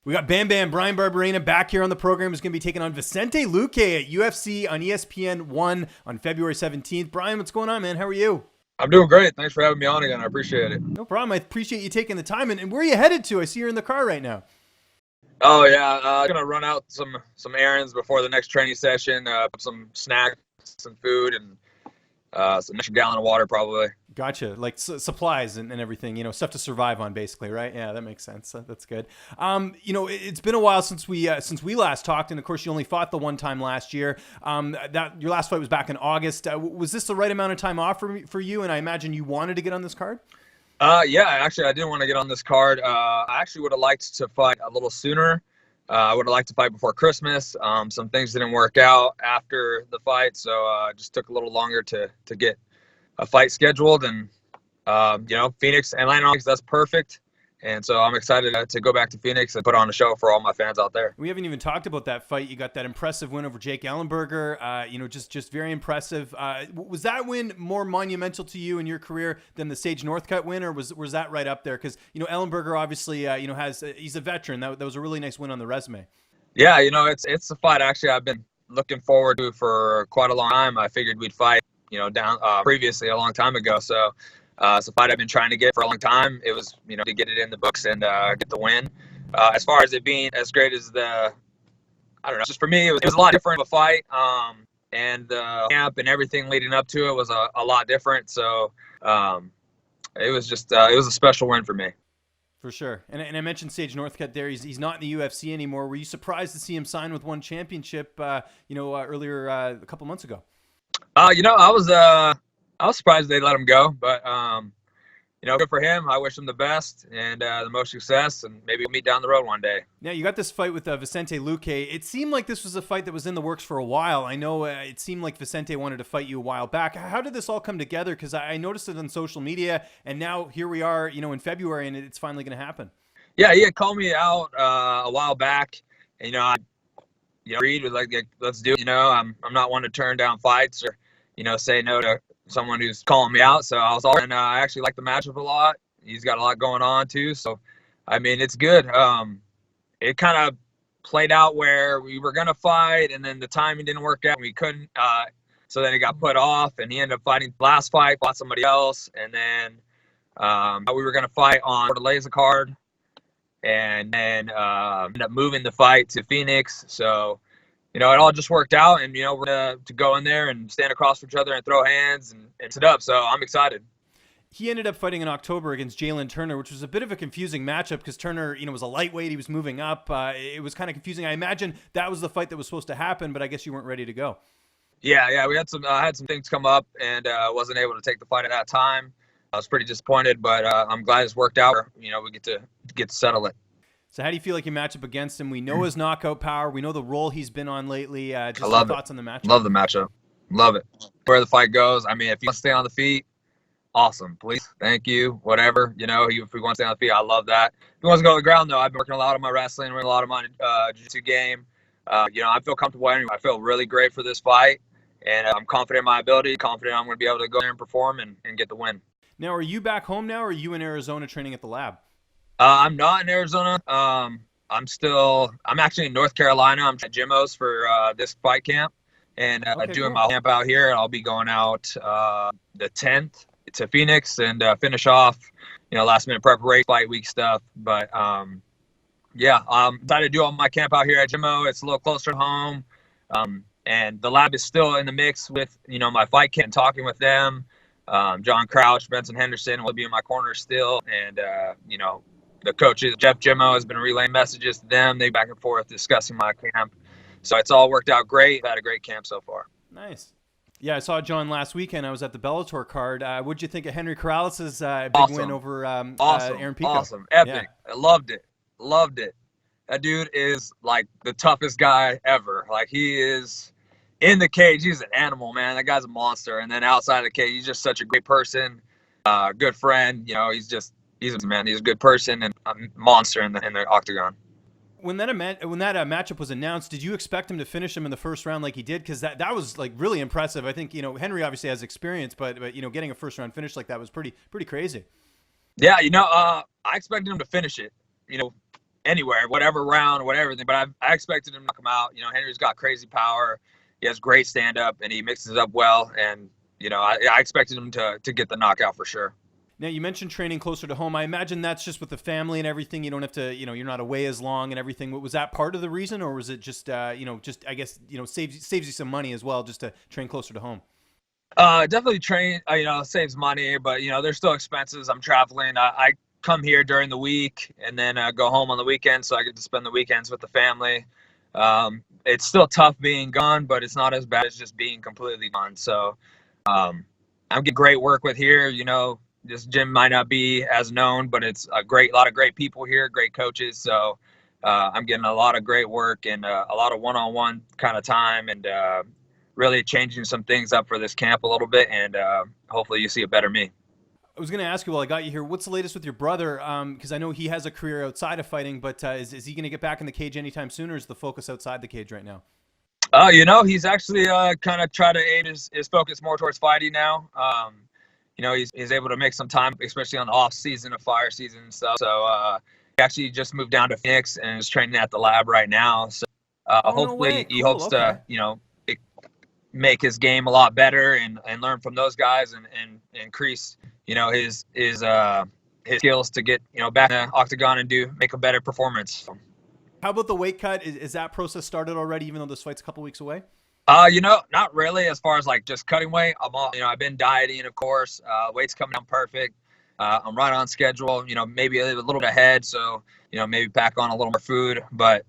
We got Bryan Barberena back here on the program. He's going to be taking on Vicente Luque at UFC on ESPN 1 on February 17th. Bryan, what's going on, man? How are you? I'm doing great. Thanks for having me on again. I appreciate it. No problem. I appreciate you taking the time. And where are you headed to? I see you're in the car right now. Oh, yeah. I'm going to run out some errands before the next training session, some snacks, some food, and some extra gallon of water probably. Gotcha. Like supplies and everything, stuff to survive on basically, right? Yeah, that makes sense. That's good. It's been a while since we last talked. And of course you only fought the one time last year. That your last fight was back in August. Was this the right amount of time off for you? And I imagine you wanted to get on this card? Yeah, actually I didn't want to get on this card. I actually would have liked to fight a little sooner. I would have liked to fight before Christmas. Some things didn't work out after the fight. So it just took a little longer to get a fight scheduled, and Phoenix, Atlanta, that's perfect. And so I'm excited to go back to Phoenix and put on a show for all my fans out there. We haven't even talked about that fight. You got that impressive win over Jake Ellenberger. Just very impressive. Was that win more monumental to you in your career than the Sage Northcutt win, or was that right up there? Because Ellenberger obviously he's a veteran. That was a really nice win on the resume. Yeah, it's a fight actually I've been looking forward to for quite a long time. I figured we'd fight down previously a long time ago. So it's a fight I've been trying to get for a long time. It was, to get it in the books and get the win. As far as it being as great as just for me, it was a lot different of a fight. And the camp and everything leading up to it was a lot different. So it was just, it was a special win for me. For sure. And I mentioned Sage Northcutt there. He's not in the UFC anymore. Were you surprised to see him sign with one championship, earlier a couple months ago? I was surprised they let him go, but good for him. I wish him the best and the most success, and maybe we'll meet down the road one day. Now, you got this fight with Vicente Luque. It seemed like this was a fight that was in the works for a while. I know it seemed like Vicente wanted to fight you a while back. How did this all come together? Because I noticed it on social media, and now here we are, in February, and it's finally going to happen. Yeah, he had called me out a while back, and I agreed with let's do it. I'm not one to turn down fights or say no to someone who's calling me out. So I was all, and I actually like the matchup a lot. He's got a lot going on too. So, it's good. It kind of played out where we were going to fight, and then the timing didn't work out. We couldn't. So then it got put off, and he ended up fighting the last fight, fought somebody else. And then we were going to fight on Fortaleza card, and then ended up moving the fight to Phoenix. So, it all just worked out, and, we're going to go in there and stand across from each other and throw hands and sit up. So I'm excited. He ended up fighting in October against Jalen Turner, which was a bit of a confusing matchup because Turner, was a lightweight. He was moving up. It was kind of confusing. I imagine that was the fight that was supposed to happen, but I guess you weren't ready to go. Yeah. We had I had some things come up, and wasn't able to take the fight at that time. I was pretty disappointed, but I'm glad it's worked out. We get to settle it. So how do you feel like you match up against him? We know his knockout power. We know the role he's been on lately. Just I love some thoughts on the matchup. Love the matchup. Love it. Where the fight goes. If you want to stay on the feet, awesome. Please. Thank you. Whatever. If we want to stay on the feet, I love that. If he wants to go to the ground, though, I've been working a lot on my wrestling, a lot of my jiu-jitsu game. I feel comfortable. I feel really great for this fight, and I'm confident in my ability, confident I'm going to be able to go there and perform and get the win. Now, are you back home now, or are you in Arizona training at the lab? I'm not in Arizona. I'm actually in North Carolina. I'm at Jimmo's for this fight camp, and doing my camp out here. And I'll be going out the 10th to Phoenix and finish off, last minute preparation, fight week stuff. But I'm excited to do all my camp out here at Jimmo. It's a little closer to home, and the lab is still in the mix with my fight camp, talking with them. John Crouch, Benson Henderson will be in my corner still, and the coaches, Jeff Jimmo, has been relaying messages to them. They back and forth discussing my camp. So it's all worked out great. I've had a great camp so far. Nice. Yeah, I saw John last weekend. I was at the Bellator card. What'd you think of Henry Corrales' big win over Aaron Pico? Awesome. Epic. Yeah. I loved it. That dude is like the toughest guy ever. Like, he is in the cage. He's an animal, man. That guy's a monster. And then outside of the cage, he's just such a great person, good friend. He's a good person and a monster in the octagon. When that matchup was announced, did you expect him to finish him in the first round like he did? Because that was like really impressive. I think Henry obviously has experience, but getting a first round finish like that was pretty crazy. Yeah, I expected him to finish it. anywhere, whatever round, whatever thing. But I expected him to knock him out. You know, Henry's got crazy power. He has great stand up and he mixes it up well. And, you know, I expected him to get the knockout for sure. Now, you mentioned training closer to home. I imagine that's just with the family and everything. You don't have to, you're not away as long and everything. Was that part of the reason, or was it just, just, I guess, saves you some money as well, just to train closer to home? Definitely train, saves money, but, there's still expenses. I'm traveling. I come here during the week and then go home on the weekends. So I get to spend the weekends with the family. It's still tough being gone, but it's not as bad as just being completely gone. So I'm getting great work with here, This gym might not be as known, but it's a lot of great people here, great coaches. So I'm getting a lot of great work and a lot of one-on-one kind of time, and really changing some things up for this camp a little bit. And hopefully you see a better me. I was going to ask you while I got you here, what's the latest with your brother? Because I know he has a career outside of fighting, but is he going to get back in the cage anytime soon, or is the focus outside the cage right now? He's actually kind of trying to aid his focus more towards fighting now. He's able to make some time, especially on the off season of fire season and stuff. So he actually just moved down to Phoenix and is training at the lab right now. So hopefully he hopes to, make his game a lot better and learn from those guys and increase, his skills to get, back in the octagon and make a better performance. How about the weight cut? Is that process started already, even though this fight's a couple weeks away? Not really as far as like just cutting weight. I've been dieting, of course. Weight's coming down perfect. I'm right on schedule, maybe a little bit ahead. So, maybe pack on a little more food, but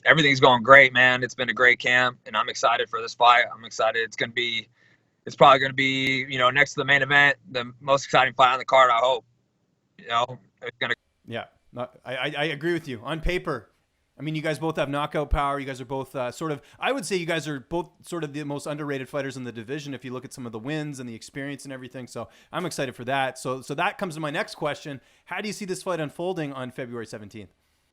everything's going great, man. It's been a great camp and I'm excited for this fight. I'm excited. It's probably going to be, next to the main event, the most exciting fight on the card, I hope. It's going to. Yeah, I agree with you. On paper, I mean, you guys both have knockout power. You guys are both I would say you guys are both sort of the most underrated fighters in the division if you look at some of the wins and the experience and everything. So I'm excited for that. So that comes to my next question. How do you see this fight unfolding on February 17th?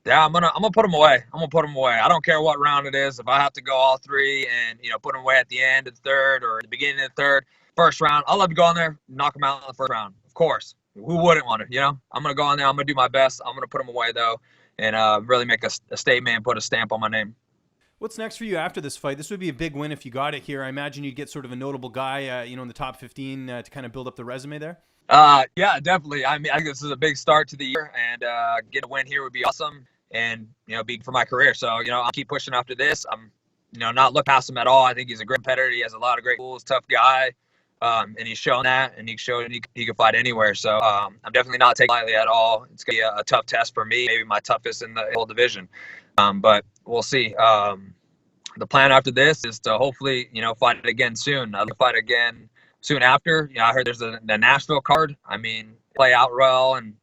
Yeah, I'm gonna put him away. I don't care what round it is. If I have to go all three and, put him away at the end of the third or the beginning of the third, first round, I'll love to go in there, knock him out in the first round. Of course. Who wouldn't want to, I'm going to go in there. I'm going to do my best. I'm going to put him away, though, and really make a statement and put a stamp on my name. What's next for you after this fight? This would be a big win if you got it here. I imagine you'd get sort of a notable guy, in the top 15 to kind of build up the resume there. Yeah, definitely. I mean, I think this is a big start to the year, and get a win here would be awesome and, big for my career. So, I'll keep pushing after this. I'm, not look past him at all. I think he's a great competitor. He has a lot of great tools, tough guy. And he's shown that, and he showed he can fight anywhere. So I'm definitely not taking it lightly at all. It's going to be a tough test for me, maybe my toughest in the whole division. But we'll see. The plan after this is to hopefully, fight again soon. I'll fight again soon after. I heard there's the Nashville card. I mean, play out well and,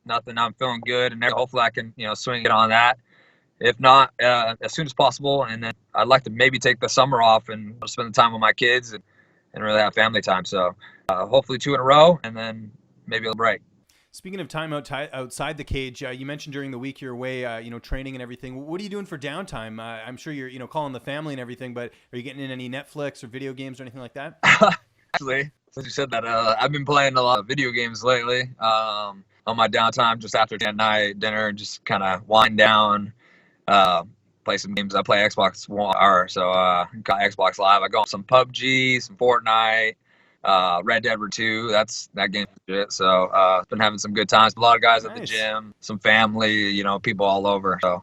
nothing. I'm feeling good, and hopefully I can, swing it on that. If not, as soon as possible. And then I'd like to maybe take the summer off and spend the time with my kids and really have family time. So hopefully 2 in a row and then maybe a break. Speaking of time outside the cage, you mentioned during the week you're away, training and everything. What are you doing for downtime? I'm sure you're, calling the family and everything, but are you getting in any Netflix or video games or anything like that? Actually, since you said that, I've been playing a lot of video games lately on my downtime, just after night dinner, just kind of wind down, play some games. I play Xbox One, so got Xbox Live. I go on some PUBG, some Fortnite, Red Dead 2. That game is shit. So been having some good times. A lot of guys at the gym, some family, people all over. So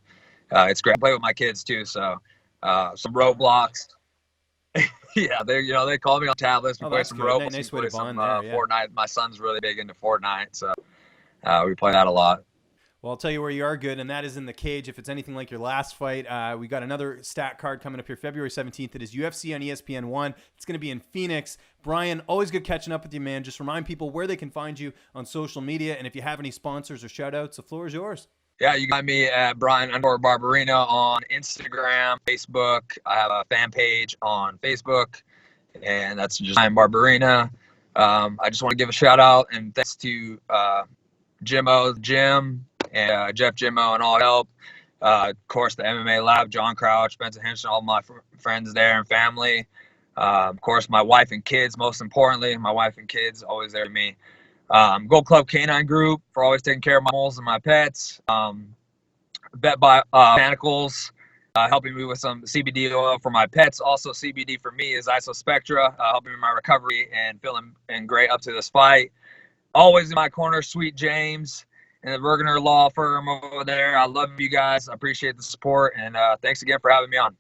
it's great. I play with my kids too. So some Roblox. Yeah, they call me on tablets. We play some Roblox. Nice way to bond there, yeah. Fortnite. My son's really big into Fortnite, so we play that a lot. Well, I'll tell you where you are good, and that is in the cage. If it's anything like your last fight, we got another stat card coming up here February 17th. It is UFC on ESPN 1. It's going to be in Phoenix. Bryan, always good catching up with you, man. Just remind people where they can find you on social media, and if you have any sponsors or shout-outs, the floor is yours. Yeah, you got me at Bryan_Barberena on Instagram, Facebook. I have a fan page on Facebook, and that's just Bryan Barberena. I just want to give a shout-out and thanks to Jimmo, the gym, and Jeff Jimmo and all help. Of course, the MMA Lab, John Crouch, Spencer Henson, all my friends there and family. Of course, my wife and kids, most importantly, my wife and kids always there to me. Gold Club Canine Group for always taking care of my animals and my pets. Vet Botanicals, helping me with some CBD oil for my pets. Also, CBD for me is Isospectra, helping me in my recovery and feeling great up to this fight. Always in my corner, Sweet James and the Bergener Law Firm over there. I love you guys. I appreciate the support, and thanks again for having me on.